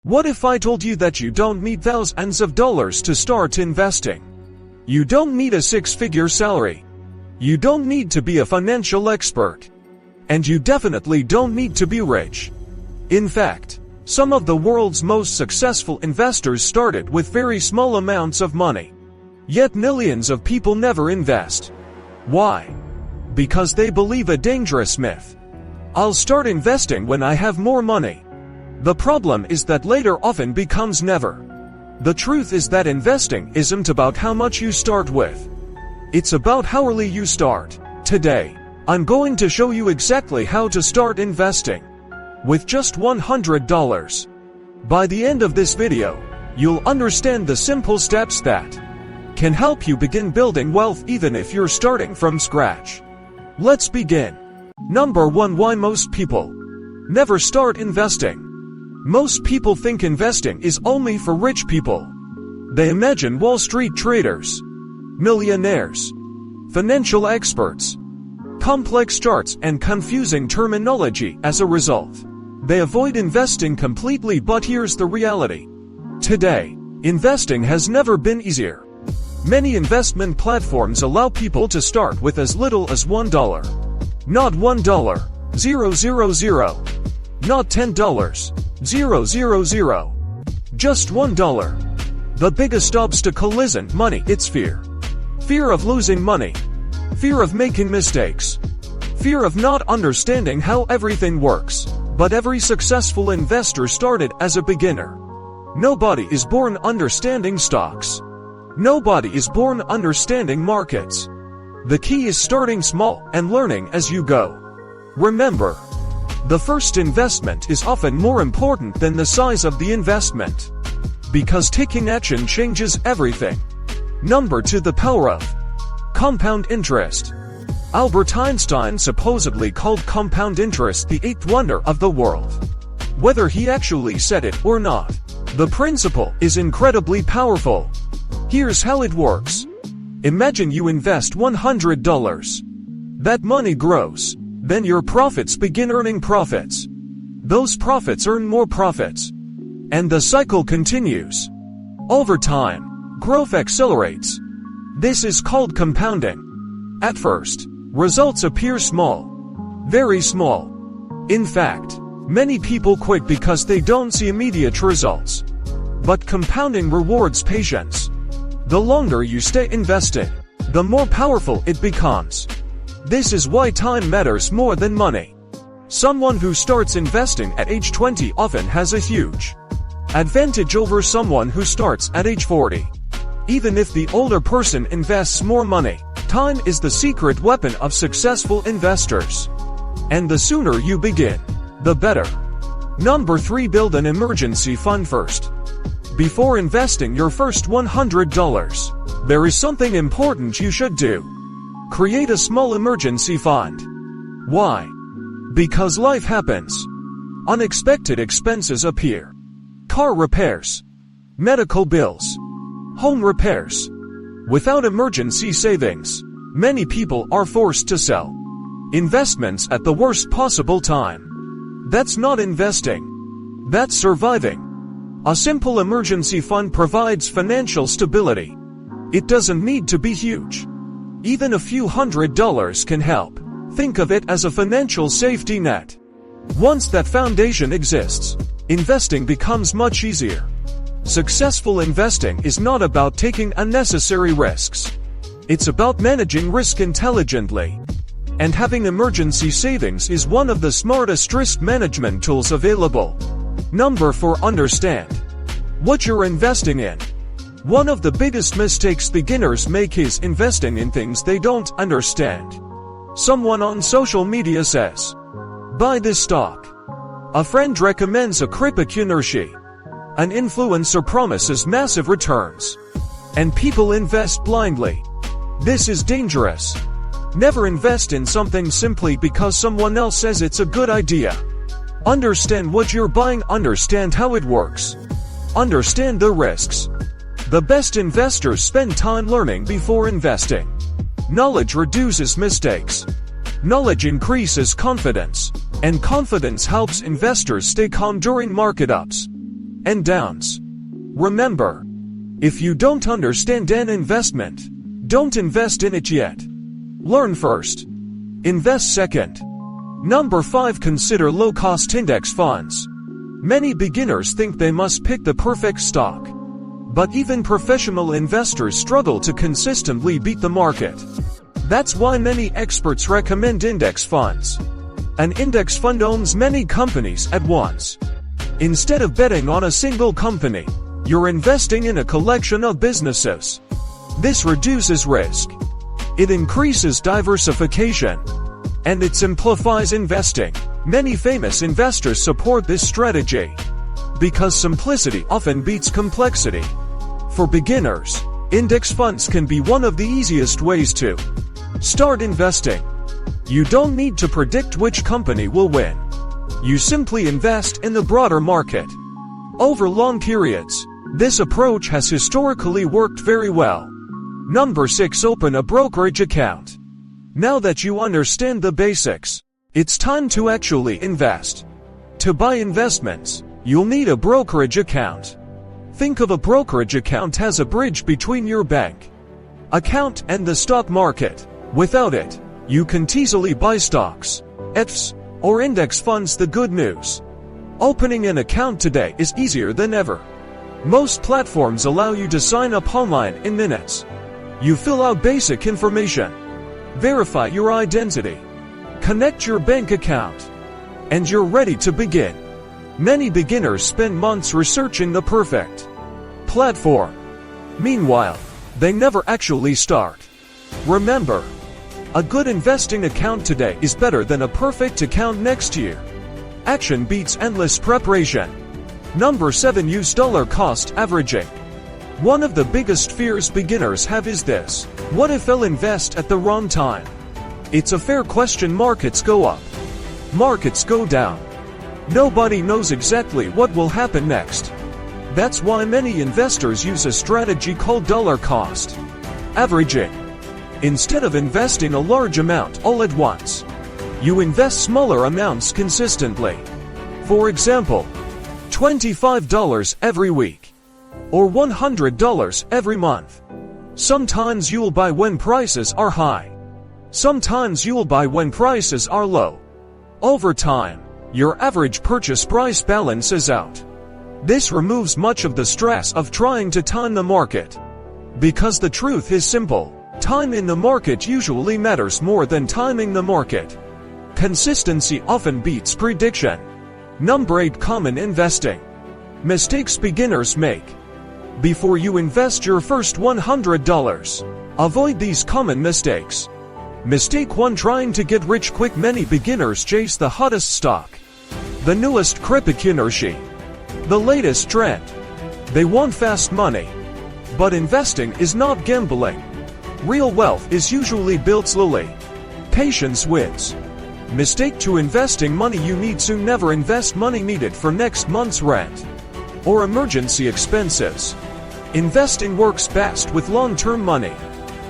What if I told you that you don't need thousands of dollars to start investing? You don't need a six-figure salary. You don't need to be a financial expert. And you definitely don't need to be rich. In fact, some of the world's most successful investors started with very small amounts of money. Yet millions of people never invest. Why? Because they believe a dangerous myth. I'll start investing when I have more money. The problem is that later often becomes never. The truth is that investing isn't about how much you start with. It's about how early you start. Today, I'm going to show you exactly how to start investing with just $100. By the end of this video, you'll understand the simple steps that can help you begin building wealth even if you're starting from scratch. Let's begin. Number 1. Why most people never start investing. Most people think investing is only for rich people. They imagine Wall Street traders, millionaires, financial experts, complex charts and confusing terminology. As a result, they avoid investing completely. But here's the reality. Today, investing has never been easier. Many investment platforms allow people to start with as little as $1. Not $1, 000. Not $10, 000. Just $1. The biggest obstacle isn't money, it's fear. Fear of losing money. Fear of making mistakes. Fear of not understanding how everything works. But every successful investor started as a beginner. Nobody is born understanding stocks. Nobody is born understanding markets. The key is starting small and learning as you go. Remember, the first investment is often more important than the size of the investment. Because taking action changes everything. Number 2. The power of compound interest. Albert Einstein supposedly called compound interest the eighth wonder of the world. Whether he actually said it or not, the principle is incredibly powerful. Here's how it works. Imagine you invest $100. That money grows. Then your profits begin earning profits. Those profits earn more profits. And the cycle continues. Over time, growth accelerates. This is called compounding. At first, results appear small. Very small. In fact, many people quit because they don't see immediate results. But compounding rewards patience. The longer you stay invested, the more powerful it becomes. This is why time matters more than money. Someone who starts investing at age 20 often has a huge advantage over someone who starts at age 40. Even if the older person invests more money, time is the secret weapon of successful investors. And the sooner you begin, the better. Number 3. Build an emergency fund first. Before investing your first $100, there is something important you should do. Create a small emergency fund. Why? Because life happens. Unexpected expenses appear. Car repairs, medical bills, home repairs. Without emergency savings, many people are forced to sell investments at the worst possible time. That's not investing. That's surviving. A simple emergency fund provides financial stability. It doesn't need to be huge. Even a few $100s can help. Think of it as a financial safety net. Once that foundation exists, investing becomes much easier. Successful investing is not about taking unnecessary risks. It's about managing risk intelligently. And having emergency savings is one of the smartest risk management tools available. Number 4. Understand what you're investing in. One of the biggest mistakes beginners make is investing in things they don't understand. Someone on social media says, "Buy this stock." A friend recommends a cryptocurrency. An influencer promises massive returns. And people invest blindly. This is dangerous. Never invest in something simply because someone else says it's a good idea. Understand what you're buying, understand how it works. Understand the risks. The best investors spend time learning before investing. Knowledge reduces mistakes. Knowledge increases confidence. And confidence helps investors stay calm during market ups. and downs. Remember, if you don't understand an investment, don't invest in it yet. Learn first. Invest second. Number 5. Consider low-cost index funds. Many beginners think they must pick the perfect stock. But even professional investors struggle to consistently beat the market. That's why many experts recommend index funds. An index fund owns many companies at once. Instead of betting on a single company, you're investing in a collection of businesses. This reduces risk. It increases diversification. And it simplifies investing. Many famous investors support this strategy because simplicity often beats complexity. For beginners, index funds can be one of the easiest ways to start investing. You don't need to predict which company will win. You simply invest in the broader market. Over long periods, this approach has historically worked very well. Number 6. Open a brokerage account. Now that you understand the basics, it's time to actually invest. To buy investments, you'll need a brokerage account. Think of a brokerage account as a bridge between your bank account and the stock market. Without it, you can't easily buy stocks, ETFs, or index funds. The good news: opening an account today is easier than ever. Most platforms allow you to sign up online in minutes. You fill out basic information, verify your identity, connect your bank account, and you're ready to begin. Many beginners spend months researching the perfect platform. Meanwhile, they never actually start. Remember, a good investing account today is better than a perfect account next year. Action beats endless preparation. Number 7. Use dollar cost averaging. One of the biggest fears beginners have is this: what if I'll invest at the wrong time? It's a fair question. Markets go up, markets go down. Nobody knows exactly what will happen next. That's why many investors use a strategy called dollar cost averaging. Instead of investing a large amount all at once, you invest smaller amounts consistently. For example, $25 every week, or $100 every month. Sometimes you'll buy when prices are high. Sometimes you'll buy when prices are low. Over time, your average purchase price balances out. This removes much of the stress of trying to time the market. Because the truth is simple: time in the market usually matters more than timing the market. Consistency often beats prediction. Number 8. Common investing mistakes beginners make. Before you invest your first $100, avoid these common mistakes. Mistake 1. Trying to get rich quick. Many beginners chase the hottest stock, the newest cryptocurrency, the latest trend. They want fast money. But investing is not gambling. Real wealth is usually built slowly. Patience wins. Mistake 2. Investing money you need soon. Never invest money needed for next month's rent or emergency expenses. Investing works best with long-term money.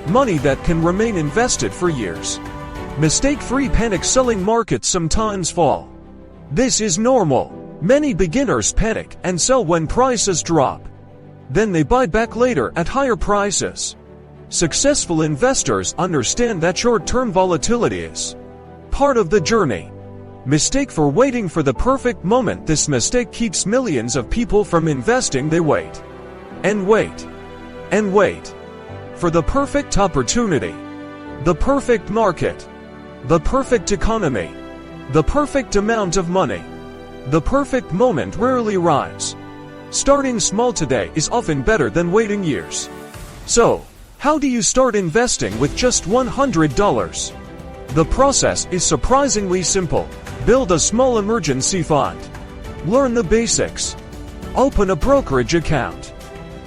Money that can remain invested for years. Mistake 3. Panic selling. Markets sometimes fall. This is normal. Many beginners panic and sell when prices drop. Then they buy back later at higher prices. Successful investors understand that short-term volatility is part of the journey. Mistake 4. Waiting for the perfect moment. This mistake keeps millions of people from investing. They wait and wait and wait for the perfect opportunity, the perfect market, the perfect economy, the perfect amount of money. The perfect moment rarely arrives. Starting small today is often better than waiting years. So, how do you start investing with just $100? The process is surprisingly simple. Build a small emergency fund. Learn the basics. Open a brokerage account.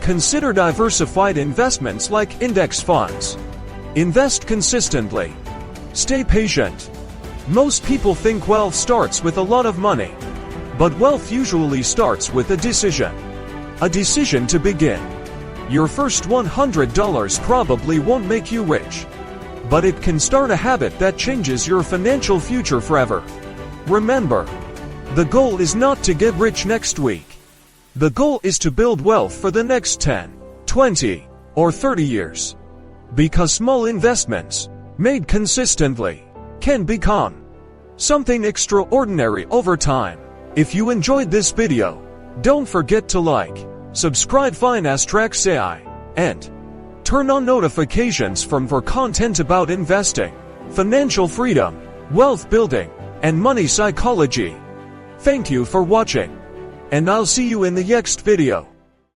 Consider diversified investments like index funds. Invest consistently. Stay patient. Most people think wealth starts with a lot of money. But wealth usually starts with a decision. A decision to begin. Your first $100 probably won't make you rich. But it can start a habit that changes your financial future forever. Remember, the goal is not to get rich next week. The goal is to build wealth for the next 10, 20, or 30 years. Because small investments, made consistently, can become something extraordinary over time. If you enjoyed this video, don't forget to like, subscribe Finastrax AI, and turn on notifications for content about investing, financial freedom, wealth building, and money psychology. Thank you for watching, and I'll see you in the next video.